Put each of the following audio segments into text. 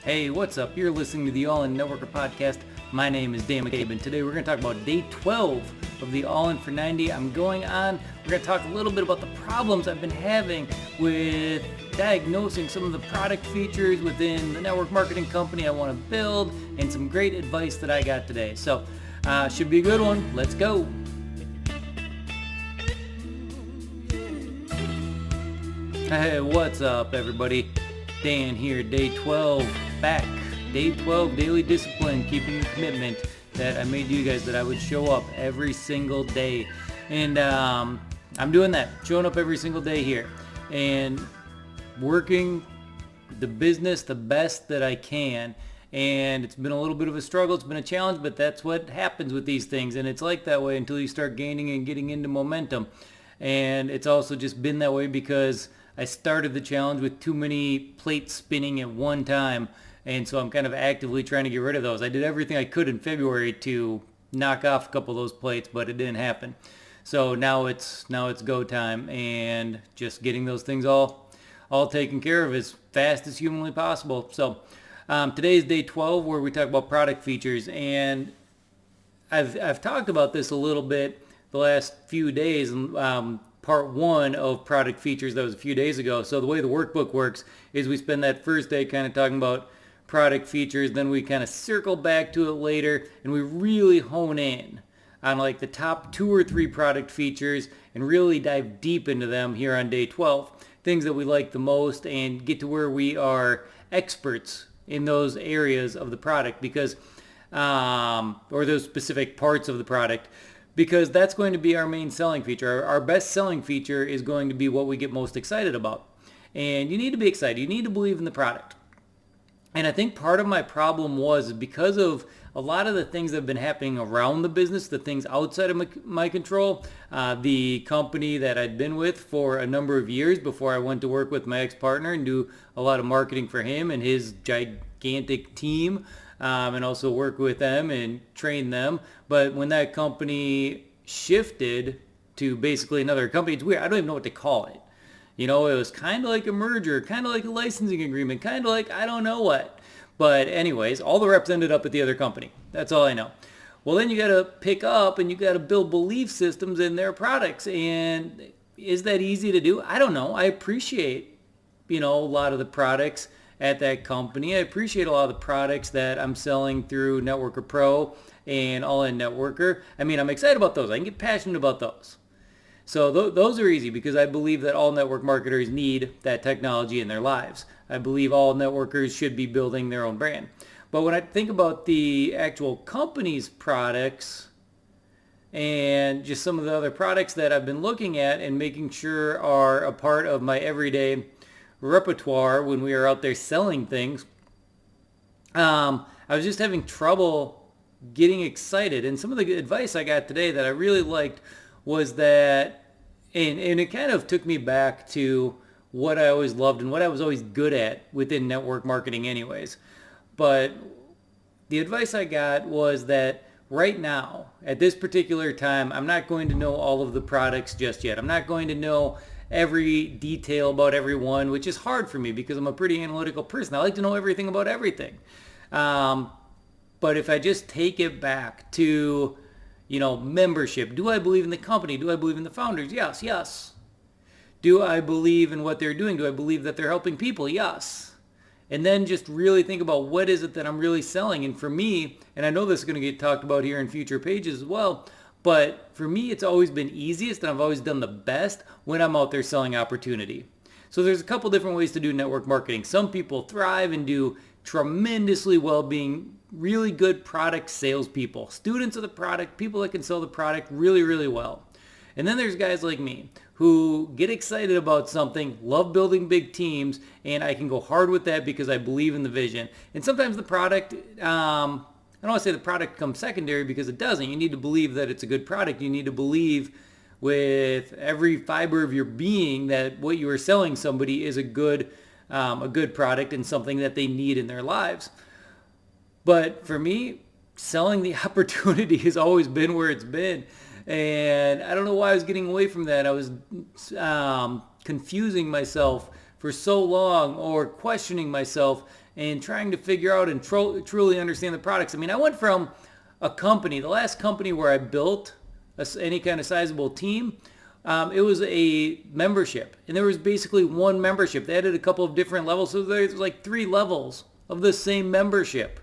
Hey, what's up? You're listening to the All In Networker podcast. My name is Dan McCabe, and today we're going to talk about day 12 of the All In for 90. We're going to talk a little bit about the problems I've been having with diagnosing some of the product features within the network marketing company I want to build, and some great advice that I got today. So, should be a good one. Let's go. Hey, what's up, everybody? Dan here, day 12, back. Day 12, daily discipline, keeping the commitment that I made to you guys that I would show up every single day. And I'm doing that, showing up every single day here and working the business the best that I can. And it's been a little bit of a struggle, it's been a challenge, but that's what happens with these things. And it's like that way until you start gaining and getting into momentum. And it's also just been that way because I started the challenge with too many plates spinning at one time, and so I'm kind of actively trying to get rid of those. I did everything I could in February to knock off a couple of those plates, but it didn't happen. So now it's go time, and just getting those things all taken care of as fast as humanly possible. So today is day 12 where we talk about product features, and I've talked about this a little bit the last few days. Part one of product features that was a few days ago. So the way the workbook works is we spend that first day kind of talking about product features, then we kind of circle back to it later, and we really hone in on like the top 2 or 3 product features and really dive deep into them here on day 12. Things that we like the most and get to where we are experts in those areas of the product because, or those specific parts of the product, because that's going to be our main selling feature. Our best selling feature is going to be what we get most excited about. And you need to be excited. You need to believe in the product. And I think part of my problem was because of a lot of the things that have been happening around the business, the things outside of my control, the company that I'd been with for a number of years before I went to work with my ex-partner and do a lot of marketing for him and his gigantic team. And also work with them and train them. But when that company shifted to basically another company, it's weird. I don't even know what to call it. You know, it was kind of like a merger, kind of like a licensing agreement, kind of like I don't know what. But anyways, all the reps ended up at the other company. That's all I know. Well, then you got to pick up and you got to build belief systems in their products. And is that easy to do? I don't know. I appreciate, a lot of the products at that company. I appreciate a lot of the products that I'm selling through Networker Pro and All In Networker. I mean, I'm excited about those. I can get passionate about those. So those are easy because I believe that all network marketers need that technology in their lives. I believe all networkers should be building their own brand. But when I think about the actual company's products and just some of the other products that I've been looking at and making sure are a part of my everyday repertoire when we are out there selling things, I was just having trouble getting excited. And some of the advice I got today that I really liked was that, and it kind of took me back to what I always loved and what I was always good at within network marketing anyways. But the advice I got was that right now, at this particular time, I'm not going to know all of the products just yet. I'm not going to know every detail about everyone, which is hard for me because I'm a pretty analytical person. I like to know everything about everything. But if I just take it back to, membership, do I believe in the company? Do I believe in the founders? Yes, yes. Do I believe in what they're doing? Do I believe that they're helping people? Yes. And then just really think about what is it that I'm really selling. And for me, and I know this is going to get talked about here in future pages as well, but for me, it's always been easiest and I've always done the best when I'm out there selling opportunity. So there's a couple different ways to do network marketing. Some people thrive and do tremendously well being really good product salespeople, students of the product, people that can sell the product really, really well. And then there's guys like me who get excited about something, love building big teams, and I can go hard with that because I believe in the vision. And sometimes the product, I don't want to say the product comes secondary because it doesn't. You need to believe that it's a good product. You need to believe with every fiber of your being that what you are selling somebody is a good product and something that they need in their lives. But for me, selling the opportunity has always been where it's been. And I don't know why I was getting away from that. I was confusing myself for so long, or questioning myself and trying to figure out and truly understand the products. I mean, I went from a company, the last company where I built any kind of sizable team, it was a membership, and there was basically one membership. They added a couple of different levels, so there's like 3 levels of the same membership.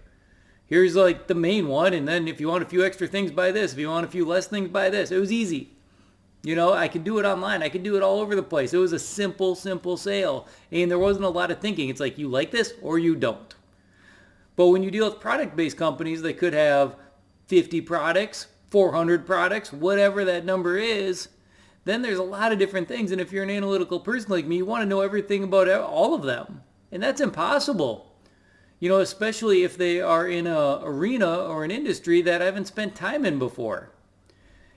Here's like the main one, and then if you want a few extra things, buy this. If you want a few less things, buy this. It was easy. You know, I could do it online. I could do it all over the place. It was a simple sale, and there wasn't a lot of thinking. It's like, you like this or you don't. But when you deal with product-based companies, they could have 50 products, 400 products, whatever that number is. Then there's a lot of different things, and if you're an analytical person like me, you want to know everything about all of them, and that's impossible. You know, especially if they are in an arena or an industry that I haven't spent time in before.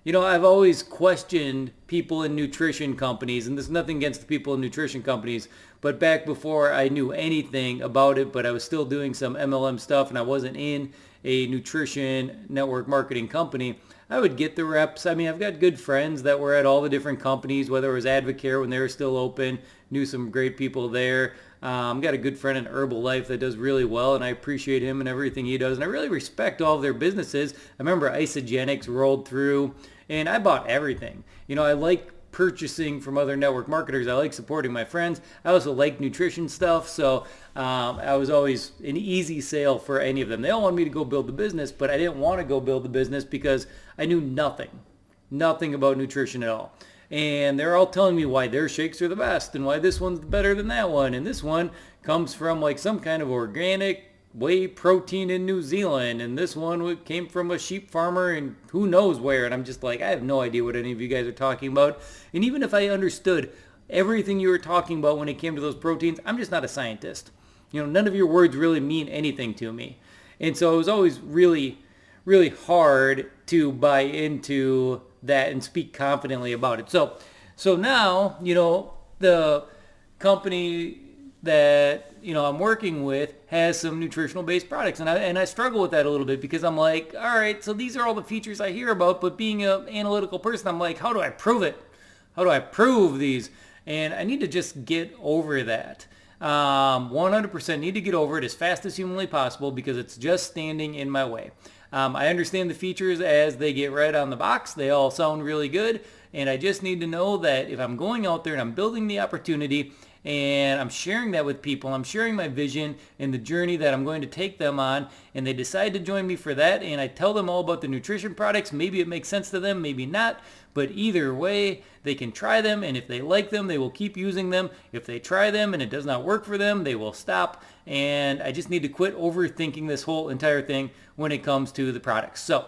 You know, I've always questioned people in nutrition companies, and there's nothing against the people in nutrition companies, but back before I knew anything about it, but I was still doing some MLM stuff and I wasn't in a nutrition network marketing company, I would get the reps. I mean, I've got good friends that were at all the different companies, whether it was Advocare when they were still open, knew some great people there. Got a good friend in Herbalife that does really well, and I appreciate him and everything he does, and I really respect all of their businesses. I remember Isagenix rolled through, and I bought everything. You know, I like purchasing from other network marketers. I like supporting my friends. I also like nutrition stuff, so I was always an easy sale for any of them. They all wanted me to go build the business, but I didn't want to go build the business because I knew nothing about nutrition at all. And they're all telling me why their shakes are the best and why this one's better than that one. And this one comes from like some kind of organic whey protein in New Zealand. And this one came from a sheep farmer and who knows where. And I'm just like, I have no idea what any of you guys are talking about. And even if I understood everything you were talking about when it came to those proteins, I'm just not a scientist. You know, none of your words really mean anything to me. And so it was always really hard to buy into that and speak confidently about it. So now, you know, the company that, you know, I'm working with has some nutritional based products, and I struggle with that a little bit because I'm like, all right, so these are all the features I hear about, but being an analytical person, I'm like, how do I prove it? How do I prove these? And I need to just get over that. 100% need to get over it as fast as humanly possible because it's just standing in my way. I understand the features as they get right on the box. They all sound really good. And I just need to know that if I'm going out there and I'm building the opportunity and I'm sharing that with people, I'm sharing my vision and the journey that I'm going to take them on, and they decide to join me for that, and I tell them all about the nutrition products, maybe it makes sense to them, maybe not, but either way, they can try them, and if they like them, they will keep using them. If they try them and it does not work for them, they will stop, and I just need to quit overthinking this whole entire thing when it comes to the products. So,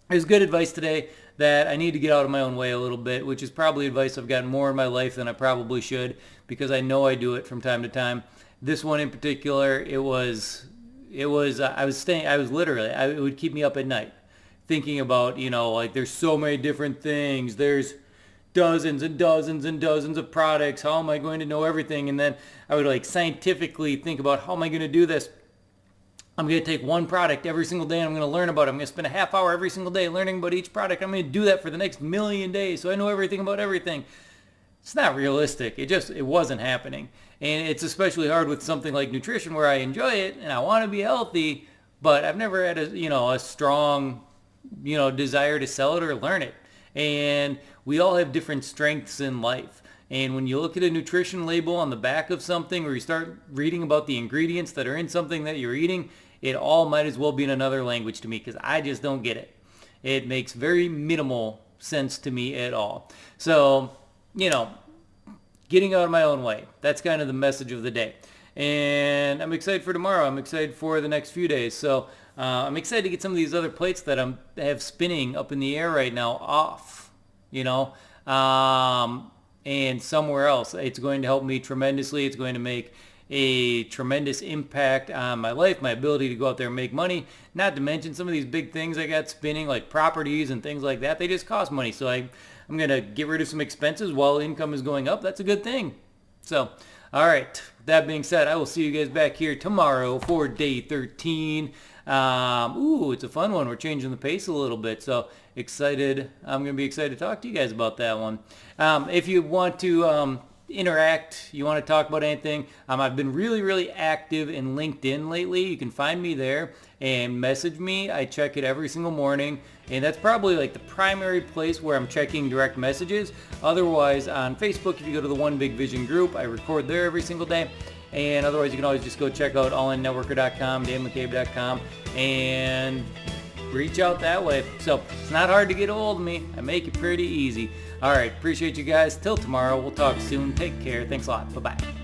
there's good advice today that I need to get out of my own way a little bit, which is probably advice I've gotten more in my life than I probably should because I know I do it from time to time. This one in particular, it was it would keep me up at night thinking about, you know, like there's so many different things. There's dozens and dozens and dozens of products. How am I going to know everything? And then I would like scientifically think about how am I going to do this? I'm going to take one product every single day and I'm going to learn about it. I'm going to spend a half hour every single day learning about each product. I'm going to do that for the next million days so I know everything about everything. It's not realistic. It wasn't happening. And it's especially hard with something like nutrition where I enjoy it and I want to be healthy, but I've never had a strong, desire to sell it or learn it. And we all have different strengths in life. And when you look at a nutrition label on the back of something or you start reading about the ingredients that are in something that you're eating, it all might as well be in another language to me because I just don't get it. It makes very minimal sense to me at all. So, getting out of my own way. That's kind of the message of the day. And I'm excited for tomorrow. I'm excited for the next few days. So I'm excited to get some of these other plates that I have spinning up in the air right now off, and somewhere else. It's going to help me tremendously. It's going to make a tremendous impact on my life, my ability to go out there and make money. Not to mention some of these big things I got spinning, like properties and things like that. They just cost money. So I'm going to get rid of some expenses while income is going up. That's a good thing. So, all right. With that being said, I will see you guys back here tomorrow for day 13. It's a fun one. We're changing the pace a little bit. So excited. I'm going to be excited to talk to you guys about that one. If you want to interact, you want to talk about anything, I've been really active in LinkedIn lately. You can find me there and message me. I check it every single morning, and that's probably like the primary place where I'm checking direct messages. Otherwise, on Facebook, if you go to the One Big Vision group, I record there every single day. And otherwise, you can always just go check out allinnetworker.com, danmccabe.com, and reach out that way. So it's not hard to get a hold of me. I make it pretty easy. All right, appreciate you guys. Till tomorrow, we'll talk soon. Take care. Thanks a lot. Bye-bye.